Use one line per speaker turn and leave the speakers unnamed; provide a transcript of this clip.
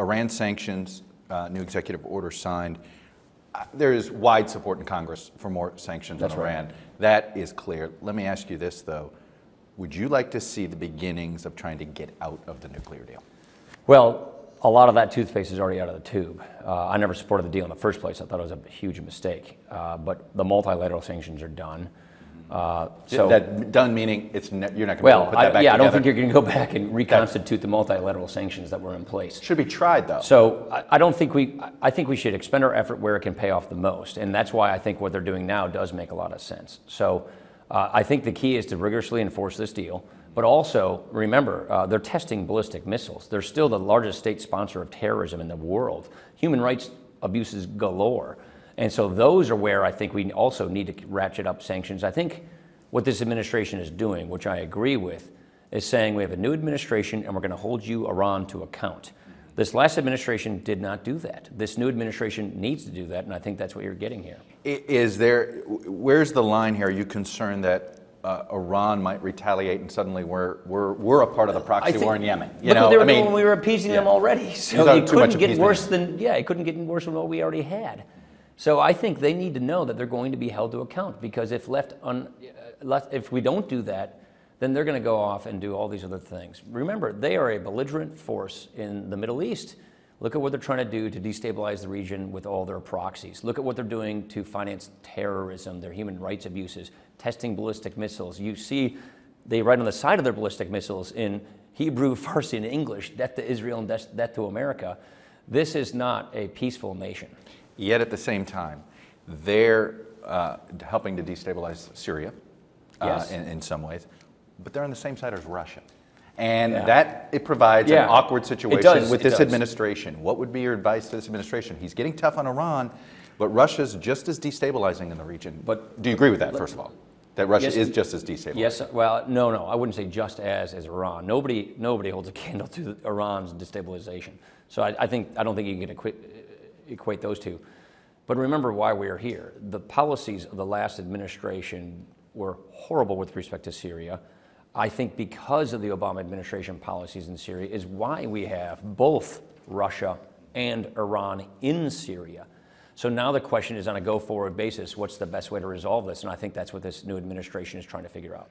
Iran sanctions, new executive order signed. There is wide support in Congress for more sanctions on Iran. Right. That is clear. Let me ask you this, though. Would you like to see the beginnings of trying to get out of the nuclear deal?
Well, a lot of that toothpaste is already out of the tube. I never supported the deal in the first place. I thought it was a huge mistake. But the multilateral sanctions are done.
So that done meaning you're not going to be able to put that back together?
I don't think you're going to go back and reconstitute the multilateral sanctions that were in place.
Should be tried, though.
So I think we should expend our effort where it can pay off the most, and that's why I think what they're doing now does make a lot of sense. So I think the key is to rigorously enforce this deal, but also remember they're testing ballistic missiles. They're still the largest state sponsor of terrorism in the world. Human rights abuses galore. And so those are where I think we also need to ratchet up sanctions. I think what this administration is doing, which I agree with, is saying we have a new administration and we're going to hold you, Iran, to account. This last administration did not do that. This new administration needs to do that, and I think that's what you're getting here.
Where's the line here? Are you concerned that Iran might retaliate and suddenly we're a part of the proxy war in Yemen?
Look what they were doing when we were appeasing them already. So it couldn't get worse than what we already had. So I think they need to know that they're going to be held to account, because if if we don't do that, then they're going to go off and do all these other things. Remember, they are a belligerent force in the Middle East. Look at what they're trying to do to destabilize the region with all their proxies. Look at what they're doing to finance terrorism, their human rights abuses, testing ballistic missiles. You see, they write on the side of their ballistic missiles in Hebrew, Farsi, and English, death to Israel and death to America. This is not a peaceful nation.
Yet at the same time, they're helping to destabilize Syria in some ways, but they're on the same side as Russia. And it provides an awkward situation with this administration. What would be your advice to this administration? He's getting tough on Iran, but Russia's just as destabilizing in the region. But do you agree with that, first of all? That Russia is just as destabilizing?
Yes. Well, no, I wouldn't say just as Iran. Nobody holds a candle to Iran's destabilization. So I don't think you can equate those two. But remember why we are here. The policies of the last administration were horrible with respect to Syria. I think because of the Obama administration policies in Syria is why we have both Russia and Iran in Syria. So now the question is, on a go-forward basis, what's the best way to resolve this? And I think that's what this new administration is trying to figure out.